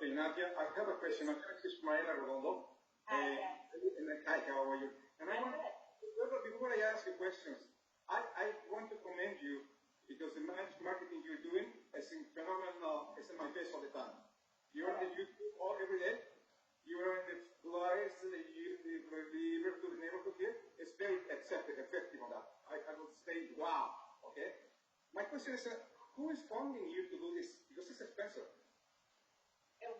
Okay, Nithya, I have a question. My name is Ismael Arredondo. Hi, Hi, how are you? And I want, before I ask you questions, I want to commend you because the marketing you're doing is phenomenal. It's in my face all the time. You're on the YouTube every day. You're in the flyers, the deliver to the neighborhood here. It's very effective on that. I would say, wow. Okay. My question is, who is funding you to do this? Because it's expensive.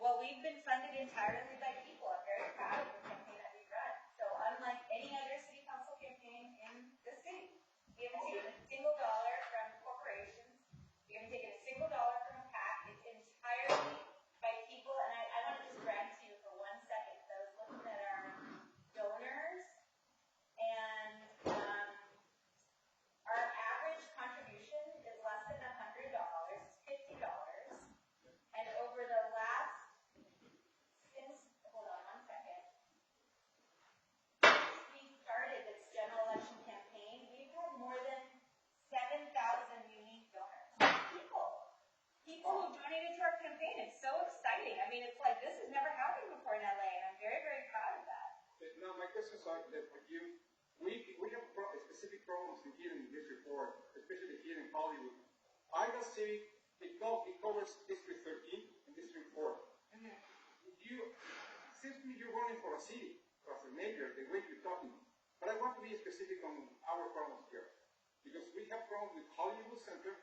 Well, we've been funded entirely by people. I'm very proud of the campaign that we run. So unlike any other city council campaign in the city, we haven't taken a single dollar from corporations. We haven't taken a single dollar from a PAC. It's entirely by people. And I want to just brag to you for 1 second. So I was looking at our donors, and our average contribution is less than $100. It's $50. And over the last, hold on 1 second, since we started this general election campaign, we've had more than 7,000 unique donors. People who donated to our campaign. It's so exciting. I mean, it's like, this has never happened before in LA, and I'm very, very proud of that. Now, my questions are that you, we have specific problems here in this report, especially here in Hollywood. Argyle Civics, it covers District 13 and District 4. Mm-hmm. Seems to me you're running for a city, as a mayor, the way you're talking. But I want to be specific on our problems here. Because we have problems with Hollywood Center,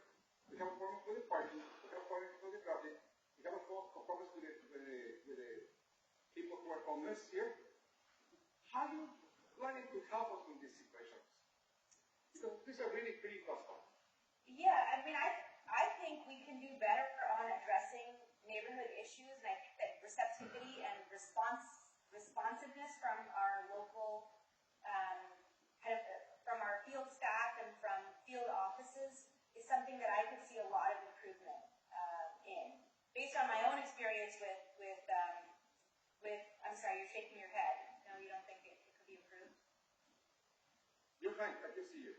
we have problems with the parking, we have problems with the traffic, we have problems with the people who are homeless here. How are you planning to help us in these situations? Because these are really pretty tough. Yeah, I mean, I think we can do better on addressing neighborhood issues, and I think that receptivity and responsiveness from our local, from our field staff and from field offices is something that I could see a lot of improvement in. Based on my own experience with, I'm sorry, you're shaking your head. No, you don't think it could be improved? You're fine, I can see you.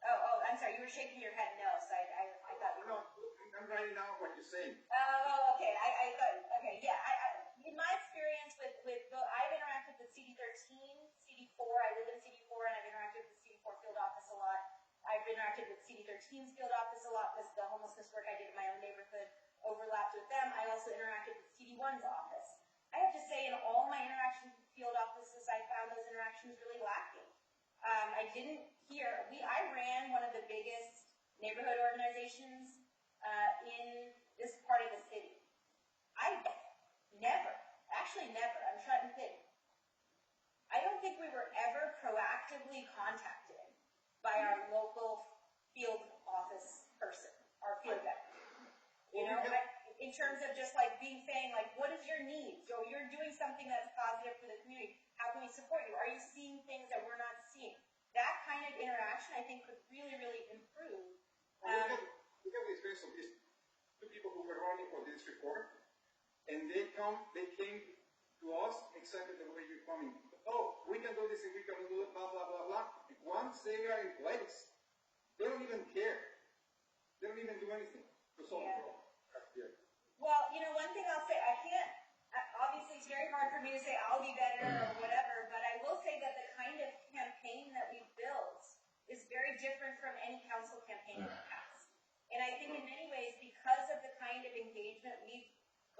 Oh, I'm sorry, you were shaking your head no, so I thought you were. No, I'm writing down what you're saying. Oh, okay, I thought, okay, yeah, in my experience I've interacted with CD13, CD4, I live in CD4, and I've interacted with the CD4 field office a lot. I've interacted with CD13's field office a lot because the homelessness work I did in my own neighborhood overlapped with them. I also interacted with CD1's office. I have to say, in all my interactions with field offices, I found those interactions really lacking. I didn't hear, I ran one of the biggest neighborhood organizations in this part of the city. I never, I'm trying to think. I don't think we were ever proactively contacted by our local field office person, our field deputy. You know, in terms of just like saying, like, what is your needs? So you're doing something that's positive for the community. How can we support you? Are you seeing things that we're not seeing? That kind of interaction, I think, could really, really improve. We have the experience of these two people who were running for this report, and they came to us exactly the way you're coming. Oh, we can do this and we can do it, blah, blah, blah, blah. And once they are in place, they don't even care. They don't even do anything to solve the problem. Yeah. Well, you know, one thing I'll say, obviously it's very hard for me to say I'll be better or whatever, but I will say that the kind of campaign that we've built is very different from any council campaign in the past. And I think in many ways, because of the kind of engagement we've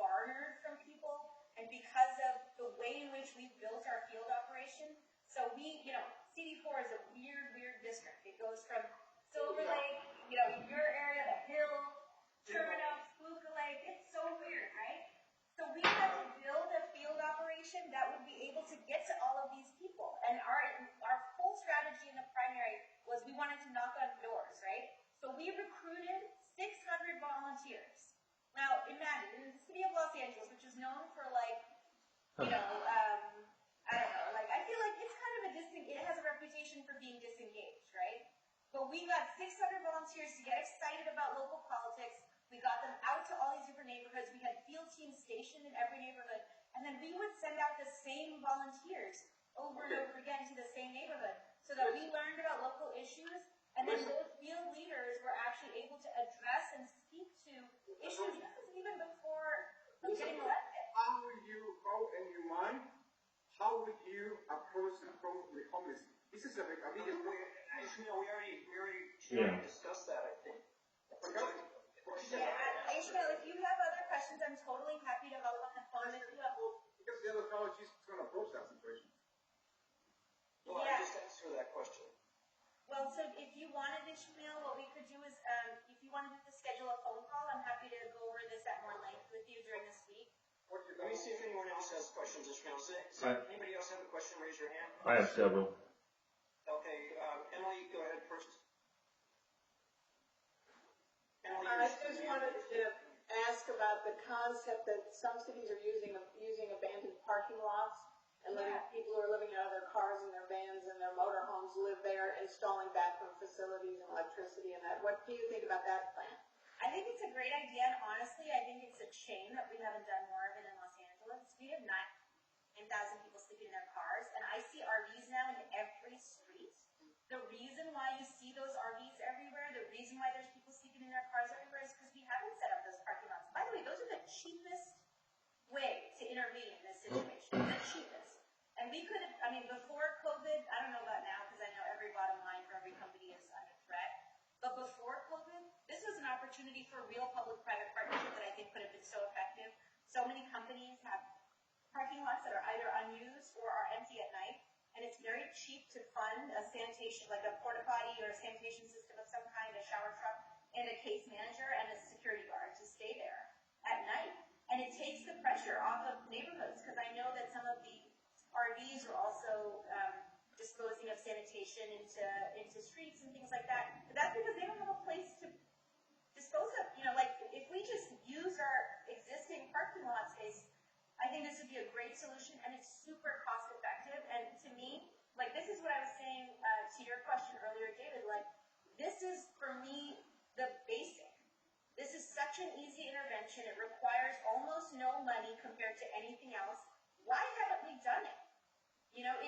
garnered from people, and because of the way in which we've built our field operation, so CD4 is a weird district. It goes from Silver Lake, your area, the Hill, Sherman, Spooka Lake. It's so weird, right? So we had to build a field operation that would be able to get to all of these people. And our full strategy in the primary was we wanted to knock on doors, right? So we recruited 600 volunteers. Now, imagine, in the city of Los Angeles, which is known for I don't know, I feel like it's kind of it has a reputation for being disengaged, right? But we got 600 volunteers to get excited about local politics. We got them out to all these different neighborhoods. We had field teams stationed in every neighborhood. And then we would send out the same volunteers over and over again to the same neighborhood so that we learned about local issues. And then those field leaders were actually able to address and speak to issues even before getting elected. How problems with the homeless. This is a big Ishmael, we already discussed that, I think. Yeah, Ishmael, if you have other questions, I'm totally happy to hop on the phone with you. Because the other college is going to approach that situation. Well, Yeah. I just answered that question. Well, so if you wanted, Ishmael, what we could do is, if you wanted to schedule a phone call, I'm happy to go over this at more length with you during this week. Let me see if anyone else has questions, Ishmael. Anybody else have a question? Raise your hand. I have several. Okay, Emily, go ahead first. Emily, I just wanted to ask about the concept that some cities are using abandoned parking lots and letting people who are living out of their cars and their vans and their motorhomes live there, installing bathroom facilities and electricity and that. What do you think about that plan? I think it's a great idea, and honestly, I think it's a shame that we haven't done more of it in Los Angeles. We have 9,000 people sleeping in their cars, and I see RVs now in every street. The reason why you see those RVs everywhere, the reason why there's people sleeping in their cars everywhere is because we haven't set up those parking lots. By the way, those are the cheapest way to intervene in this situation. The cheapest. And we could have, before COVID, I don't know about now because I know every bottom line for every company is under threat. But before COVID, this was an opportunity for real public-private partnership that I think could have been so effective. So many companies have parking lots that are either unused or are empty at night. And it's very cheap to fund a sanitation, like a porta potty or a sanitation system of some kind, a shower truck, and a case manager and a security guard to stay there at night. And it takes the pressure off of neighborhoods because I know that some of the RVs are also disposing of sanitation into streets and things like that. But that's because they don't have a place to dispose of. If we just use our existing parking lot space, I think this would be a great solution, and it's super cost effective. And to me, this is what I was saying to your question earlier, David. This is, for me, the basic. This is such an easy intervention. It requires almost no money compared to anything else. Why haven't we done it?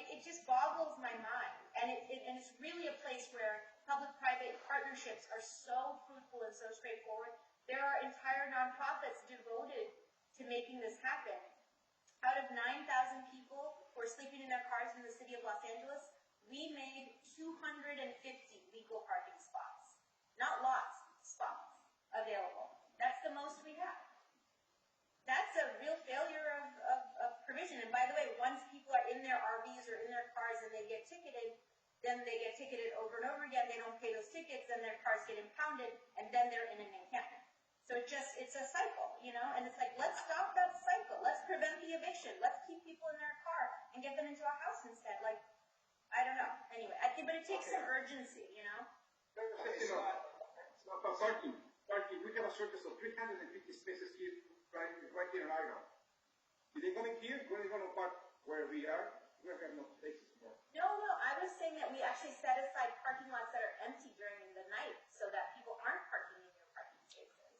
It just boggles my mind. And it's really a place where public-private partnerships are so fruitful and so straightforward. There are entire nonprofits devoted to making this happen. Out of 9,000 people who are sleeping in their cars in the city of Los Angeles, we made 250 legal parking spots. Not lots, spots available. That's the most we have. That's a real failure of provision. And by the way, once people are in their RVs or in their cars and they get ticketed, then they get ticketed over and over again. They don't pay those tickets, then their cars get impounded, and then they're in an encampment. So it's a cycle, and it's let's stop that cycle. Let's prevent the eviction. Let's keep people in their car and get them into a house instead. I don't know. Anyway, but it takes some urgency, Parking. We have a surplus of 350 spaces here, right here in Argyle. If they're coming here, when they're going to park where we are, we're going to have no spaces more. No, I was saying that we actually set aside parking lots that are empty during the night so that people aren't parking in your parking spaces.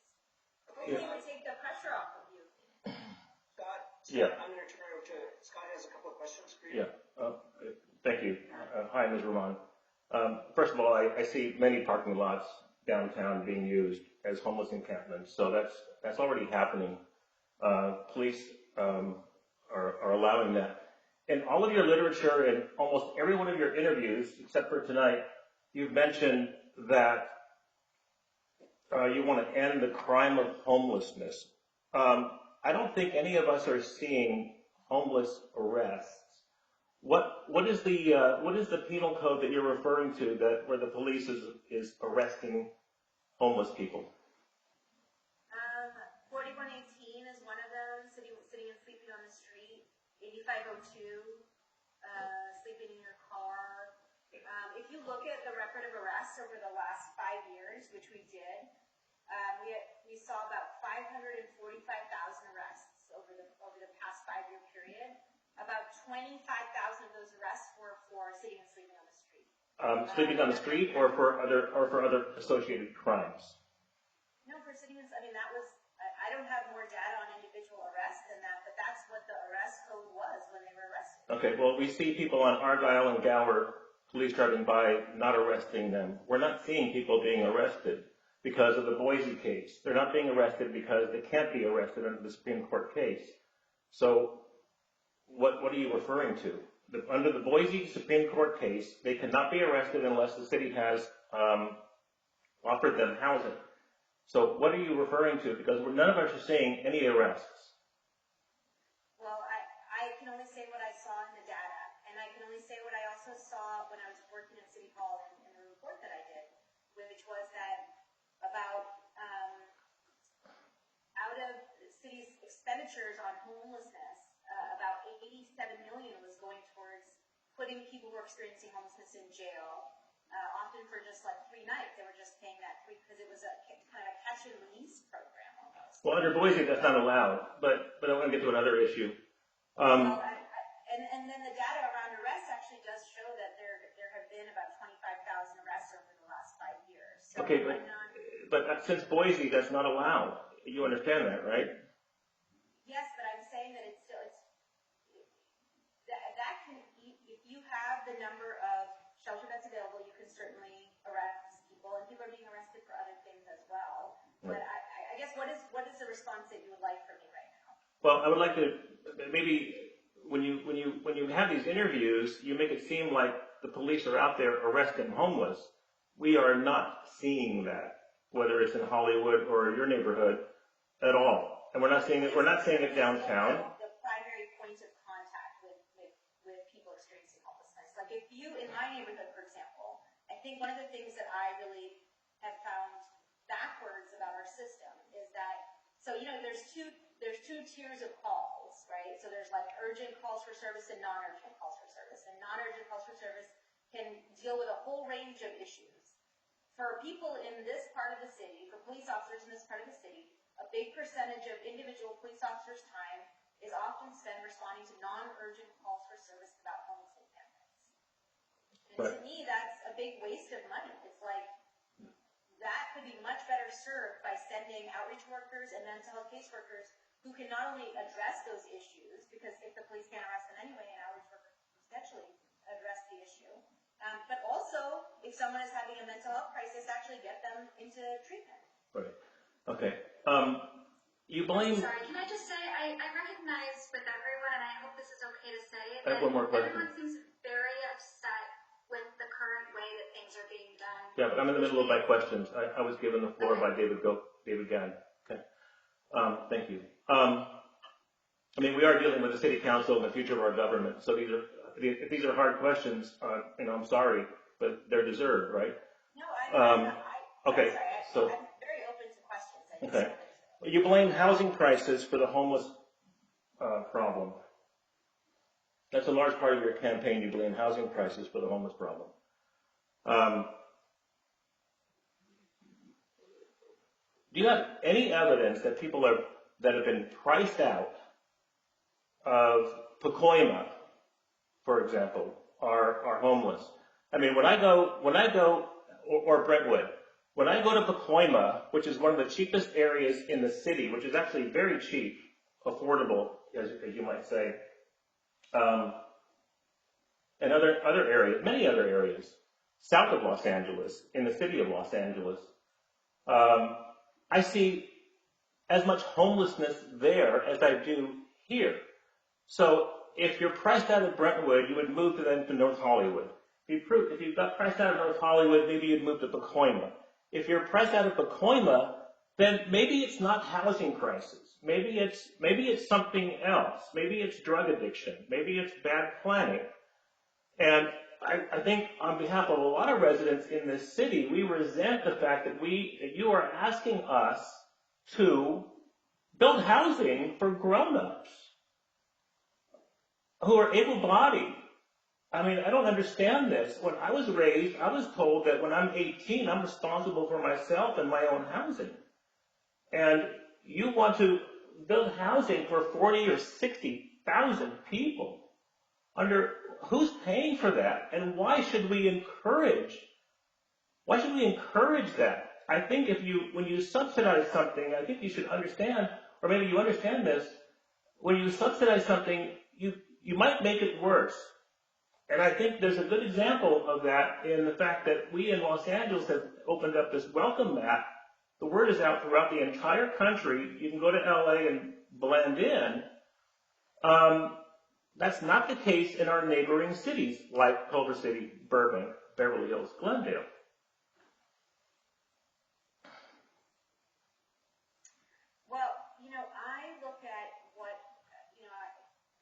Hopefully it would take the pressure off of you. Scott, Yeah. I'm going to turn it over to Scott. Has a couple of questions for you. Yeah. Thank you. Hi, Ms. Roman. First of all, I see many parking lots downtown being used as homeless encampments, so that's already happening. Police are allowing that. In all of your literature and almost every one of your interviews, except for tonight, you've mentioned that you want to end the crime of homelessness. I don't think any of us are seeing homeless arrests. What is the penal code that you're referring to where the police is arresting homeless people? 4118 is one of them, sitting and sleeping on the street. 8502, sleeping in your car. If you look at the record of arrests over the last 5 years, which we did, we saw about 545,000 arrests over the past 5-year period. About 25,000 of those arrests were for sitting and sleeping on the street. Sleeping on the street, or for other associated crimes? No, for sitting and that was. I don't have more data on individual arrests than that, but that's what the arrest code was when they were arrested. Okay, well, we see people on Argyle and Gower, police driving by, not arresting them. We're not seeing people being arrested because of the Boise case. They're not being arrested because they can't be arrested under the Supreme Court case. So, what are you referring to? under the Boise Supreme Court case, they cannot be arrested unless the city has offered them housing. So what are you referring to? Because none of us are seeing any arrests. Well, I can only say what I saw in the data, and I can only say what I also saw when I was working at City Hall in the report that I did, which was that about out of the city's expenditures on homelessness, about 87 million was going towards putting people who are experiencing homelessness in jail. Often for just like 3 nights, they were just paying that because it was a kind of a catch and release program almost. Well, under Boise, that's not allowed. But I want to get to another issue. Well, and then the data around arrests actually does show that there have been about 25,000 arrests over the last 5 years. So okay, but since Boise, that's not allowed. You understand that, right? Yes, but I'm saying that it's still that can, if you have the number of shelter that's available, you can certainly arrest people, and people are being arrested for other things as well. Right. But I guess what is the response that you would like from me right now? Well, I would like to maybe when you have these interviews, you make it seem like the police are out there arresting homeless. We are not seeing that, whether it's in Hollywood or your neighborhood, at all. And we're not seeing it. We're not seeing it downtown. The primary point of contact with people experiencing homelessness. Like if you, in my neighborhood, for example, I think one of the things that I really have found backwards about our system is that, so there's two tiers of calls, right? So there's like urgent calls for service and non-urgent calls for service. And non-urgent calls for service can deal with a whole range of issues. For people in this part of the city, for police officers in this part of the city, a big percentage of individual police officers' time is often spent responding to non-urgent calls for service about homeless encampments. And to me, that's a big waste of money. It's like that could be much better served by sending outreach workers and mental health caseworkers who can not only address those issues, because if the police can't arrest them anyway, an outreach worker can potentially address the issue, but also, if someone is having a mental health crisis, actually get them into treatment. Right. Okay. You blame... Sorry, can I just say, I recognize with everyone, and I hope this is okay to say, I have one more question. Everyone seems very upset with the current way that things are being done. Yeah, but I'm in the middle of my questions. I was given the floor by David Gann. Okay. Thank you. I mean, we are dealing with the city council and the future of our government, so if these are hard questions, I'm sorry, but they're deserved, right? No, I'm okay, sorry. I'm very open to questions. Okay. You blame housing prices for the homeless problem. That's a large part of your campaign. You blame housing prices for the homeless problem. Do you have any evidence that people that have been priced out of Pacoima, for example, are homeless? I mean, when I go, or Brentwood, when I go to Pacoima, which is one of the cheapest areas in the city, which is actually very cheap, affordable, as you might say, and other areas, many other areas, south of Los Angeles, in the city of Los Angeles, I see as much homelessness there as I do here. So if you're priced out of Brentwood, you would move to North Hollywood. If you got priced out of North Hollywood, maybe you'd move to Pacoima. If you're priced out of Pacoima, then maybe it's not housing crisis. Maybe it's something else. Maybe it's drug addiction. Maybe it's bad planning. And I think on behalf of a lot of residents in this city, we resent the fact that you are asking us to build housing for grown-ups who are able-bodied. I mean, I don't understand this. When I was raised, I was told that when I'm 18, I'm responsible for myself and my own housing. And you want to build housing for 40 or 60,000 people. Who's paying for that? And why should we encourage that? I think when you subsidize something, I think you should understand, or maybe you understand this, when you subsidize something, you might make it worse. And I think there's a good example of that in the fact that we in Los Angeles have opened up this welcome mat. The word is out throughout the entire country. You can go to LA and blend in. That's not the case in our neighboring cities like Culver City, Burbank, Beverly Hills, Glendale. Well, I look at what,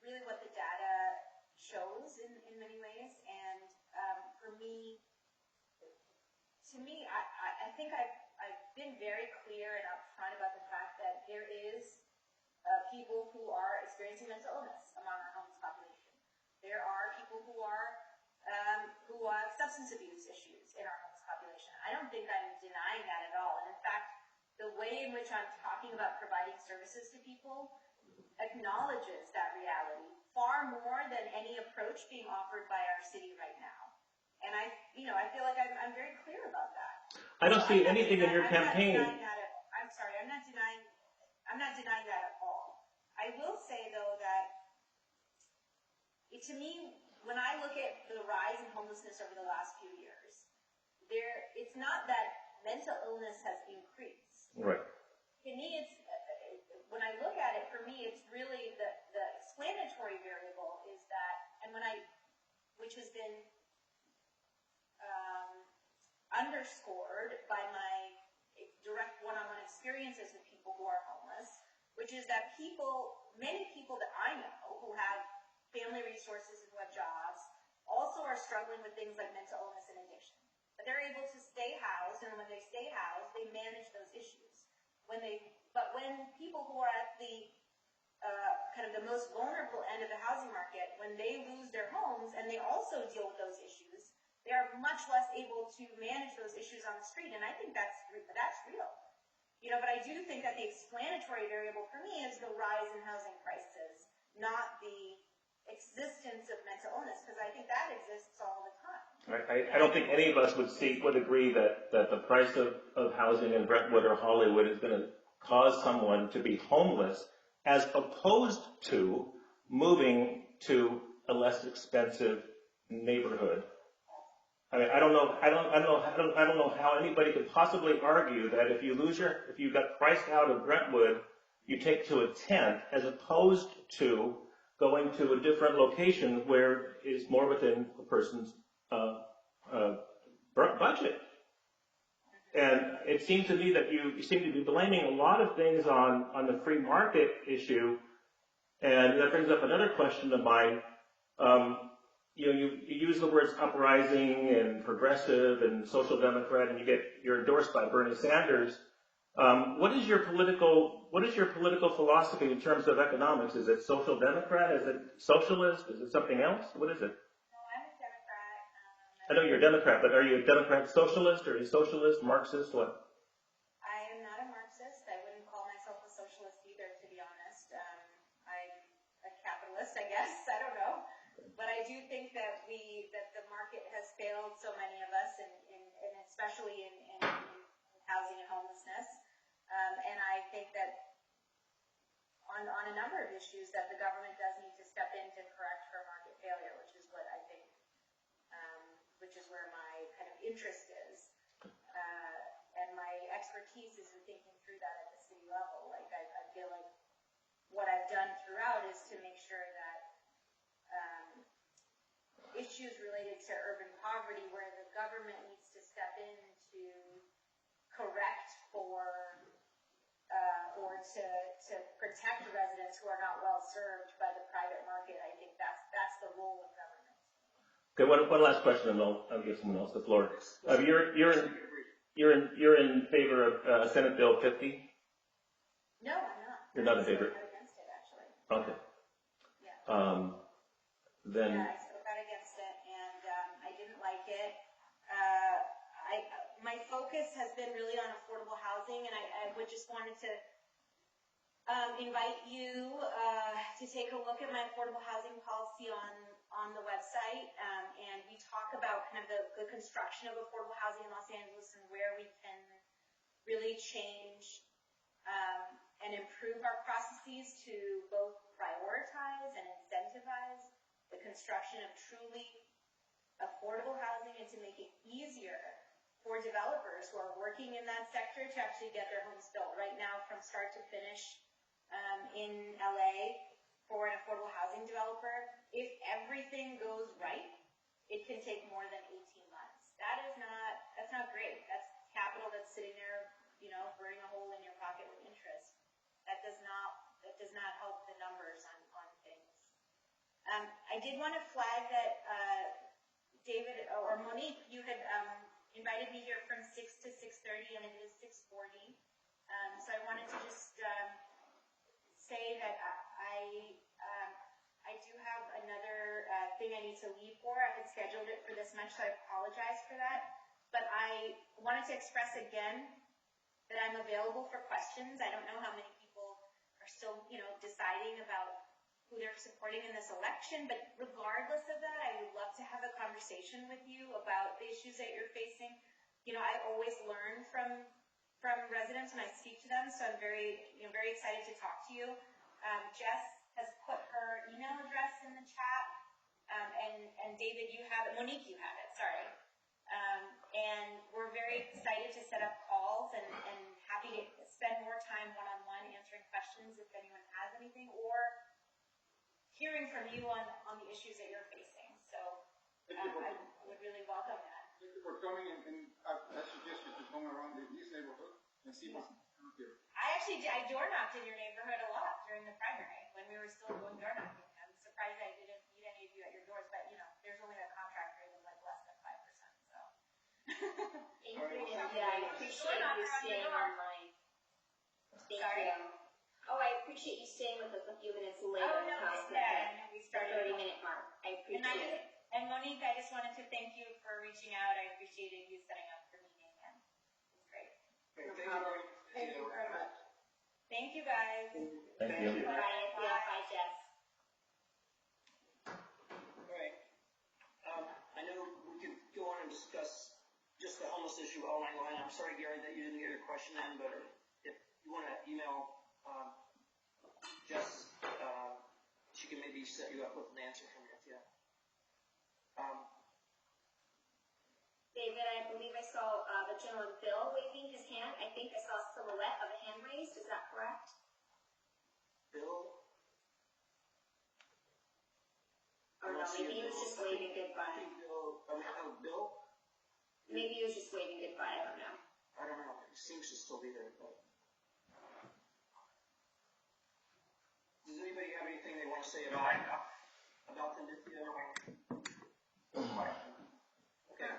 really what the data shows in many ways, and for me, I think I've been very clear and upfront about the fact that there is people who are experiencing mental illness among our homeless population. There are people who have substance abuse issues in our homeless population. I don't think I'm denying that at all. And in fact, the way in which I'm talking about providing services to people acknowledges that reality far more than any approach being offered by our city right now. And I feel like I'm very clear about that. I don't see anything in your campaign. I'm sorry, I'm not denying that at all. I will say though that to me, when I look at the rise in homelessness over the last few years, it's not that mental illness has increased. Right. To me, when I look at it, for me, it's really the explanatory variable is that, which has been underscored by my direct one-on-one experiences with people who are homeless, which is that many people that I know who have family resources and who have jobs also are struggling with things like mental illness and addiction. But they're able to stay housed, and when they stay housed, they manage those issues. But when people who are at the kind of the most vulnerable end of the housing market, when they lose their homes and they also deal with those issues, they are much less able to manage those issues on the street, and I think that's real. But I do think that the explanatory variable for me is the rise in housing prices, not the existence of mental illness, because I think that exists all the time. I don't think any of us would agree that the price of housing in Brentwood or Hollywood is going to cause someone to be homeless, as opposed to moving to a less expensive neighborhood. I mean, I don't know how anybody could possibly argue that if you got priced out of Brentwood, you take to a tent, as opposed to going to a different location where it's more within a person's budget. And it seems to me that you seem to be blaming a lot of things on the free market issue, and that brings up another question of mine. You use the words uprising and progressive and social democrat, and you're endorsed by Bernie Sanders. What is your political philosophy in terms of economics? Is it social democrat? Is it socialist? Is it something else? What is it? No, I'm a Democrat. I know you're a Democrat, but are you a Democrat socialist, or are you socialist, Marxist, what? I am not a Marxist. I wouldn't call myself a socialist either, to be honest. I'm a capitalist, I guess. I don't know. But I do think that the market has failed so many of us, and especially in housing and homelessness. And I think that on a number of issues that the government does need to step in to correct for market failure, which is what I think, which is where my kind of interest is. And my expertise is in thinking through that at the city level. Like I feel like what I've done throughout is to make sure that issues related to urban poverty, where the government needs to step in to correct for or to protect residents who are not well served by the private market. I think that's the role of government. Okay, one last question, and I'll give someone else the floor. You're in favor of Senate Bill 50? No, I'm not. You're not in favor. I spoke out against it, actually. Okay. Yeah. Then. Yeah, I spoke out against it, and I didn't like it. My focus has been really on affordable housing, and I would just wanted to invite you to take a look at my affordable housing policy on the website, and we talk about kind of the construction of affordable housing in Los Angeles and where we can really change and improve our processes to both prioritize and incentivize the construction of truly affordable housing, and to make it easier for developers who are working in that sector to actually get their homes built. Right now, from start to finish in LA, for an affordable housing developer, can take more than 18 months. That's not great. That's capital that's sitting there, you know, burning a hole in your pocket with interest. That does not help the numbers on things. I did want to flag that David or Monique, you had invited me here from 6 to 6:30, and it is 6:40. So I wanted to just say that I do have another thing I need to leave for. I had scheduled it for this much, so I apologize for that. But I wanted to express again that I'm available for questions. I don't know how many people are still, you know, deciding about who they're supporting in this election, but regardless of that, I would love to have a conversation with you about the issues that you're facing. You know, I always learn from residents when I speak to them, so I'm very excited to talk to you. Jess has put her email address in the chat, and David, you have it. Monique, you have it. Sorry. And we're very excited to set up calls and happy to spend more time one-on-one answering questions if anyone has anything, or hearing from you on the issues that you're facing. So I would really welcome that. Thank you for coming, and I suggest you to come around this neighborhood and see what's here. I door knocked in your neighborhood a lot during the primary when we were still going door knocking. I'm surprised I didn't meet any of you at your doors, but you know, there's only a contract rate of like less than 5%. So. Thank you, Nithya. I appreciate you staying online. Thank you. Oh, I appreciate you staying with us a few minutes later. Oh, no, yeah, we started the 30-minute mark. I appreciate it. And Monique, I just wanted to thank you for reaching out. I appreciated you setting up the meeting, and it was great. Thank you very much. Thank you, guys. Thank you. Bye, Nithya. Bye, Jess. All right. I know we could go on and discuss just the homeless issue all night long. I'm sorry, Gary, that you didn't get your question in, but if you want to email Jess, she can maybe set you up with an answer from Nithya. David, I believe I saw the gentleman Bill waving his hand. I think I saw a silhouette of a hand raised. Is that correct? Bill? Or no, maybe he was just waving goodbye. Bill? Maybe he was just waving goodbye. I don't know. I don't know. He seems to still be there. But... Does anybody have anything they want to say about the Nithya? Okay.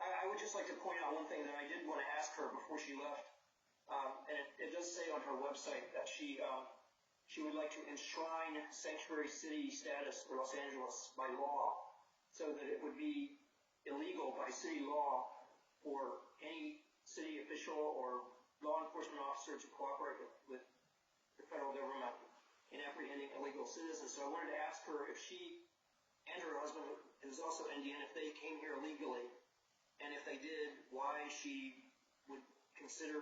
I would just like to point out one thing that I did want to ask her before she left, and it does say on her website that she would like to enshrine sanctuary city status for Los Angeles by law, so that it would be illegal by city law for any city official or law enforcement officer to cooperate with the federal government in apprehending illegal citizens. So I wanted to ask her if she and her husband is also Indian, if they came here legally, and if they did, why she would consider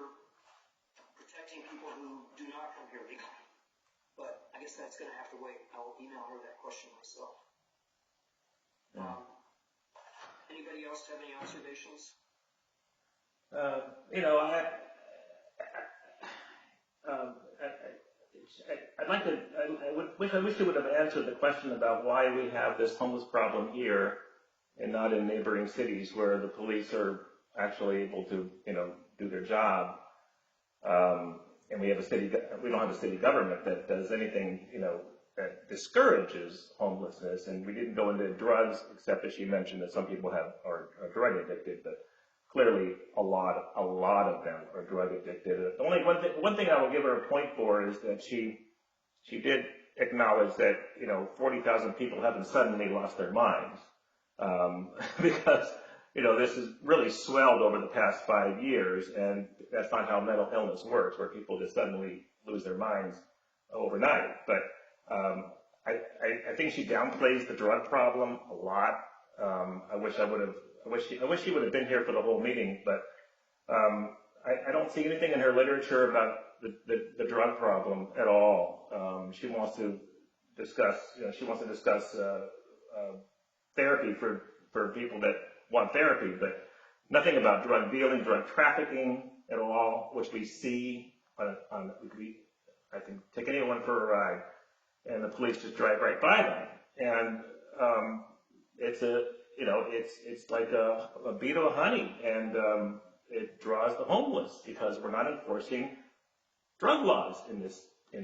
protecting people who do not come here legally. But I guess that's going to have to wait. I'll email her that question myself. Anybody else have any observations? You know, I'd like to. I wish you would have answered the question about why we have this homeless problem here and not in neighboring cities where the police are actually able to, you know, do their job. And we don't have a city government that does anything, you know, that discourages homelessness. And we didn't go into drugs, except as she mentioned that some people are drug addicted, but clearly a lot of them are drug addicted. The only one thing I will give her a point for is that she did acknowledge that, you know, 40,000 people haven't suddenly lost their minds. Because, you know, this has really swelled over the past 5 years, and that's not how mental illness works, where people just suddenly lose their minds overnight. But I think she downplays the drug problem a lot. I wish she would have been here for the whole meeting, but I don't see anything in her literature about the drug problem at all. She wants to discuss therapy for people that want therapy, but nothing about drug dealing, drug trafficking at all, which we see I can take anyone for a ride, and the police just drive right by them. And it's a, you know, it's like a beetle of honey, and it draws the homeless because we're not enforcing drug laws in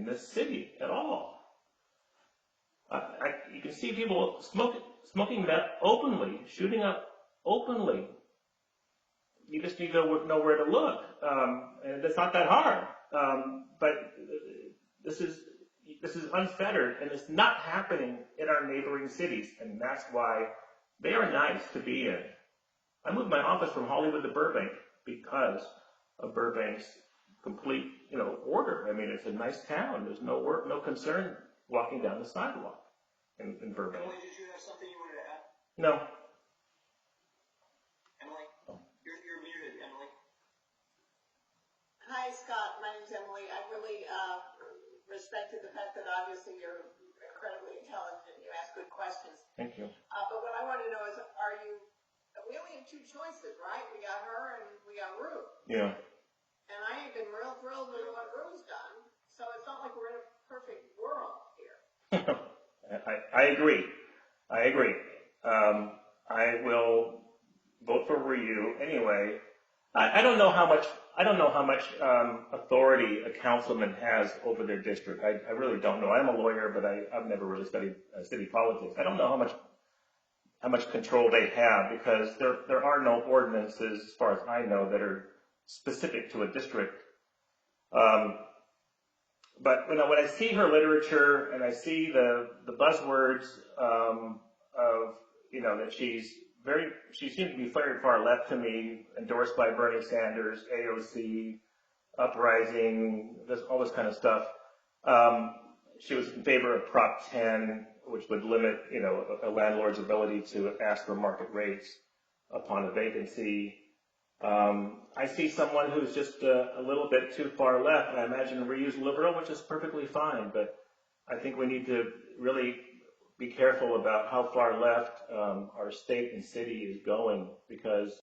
this city at all. You can see people smoking that openly, shooting up openly. You just need to know where to look, and it's not that hard. But this is unfettered, and it's not happening in our neighboring cities, and that's why they are nice to be in. I moved my office from Hollywood to Burbank because of Burbank's complete, order. I mean, it's a nice town. There's no work, no concern walking down the sidewalk in Burbank. Emily, did you have something you wanted to add? No. Emily, you're muted, Emily. Hi, Scott. My name's Emily. I really respected the fact that obviously you're incredibly intelligent and you ask good questions. Thank you. But what I want to know is, we only have two choices, right? We got her and we got Rue. Yeah. And I ain't been real thrilled with what Rue's done. So it's not like we're in a perfect world here. I agree. I will vote for Ryu anyway. I don't know how much authority a councilman has over their district. I really don't know. I'm a lawyer, but I've never really studied city politics. I don't know how much control they have, because there are no ordinances, as far as I know, that are specific to a district. But when I see her literature and I see the buzzwords of that she seems to be very far left to me, endorsed by Bernie Sanders, AOC, Uprising, all this kind of stuff. She was in favor of Prop 10, which would limit a landlord's ability to ask for market rates upon a vacancy. I see someone who's just a little bit too far left. I imagine Ryu's liberal, which is perfectly fine, but I think we need to really be careful about how far left our state and city is going, because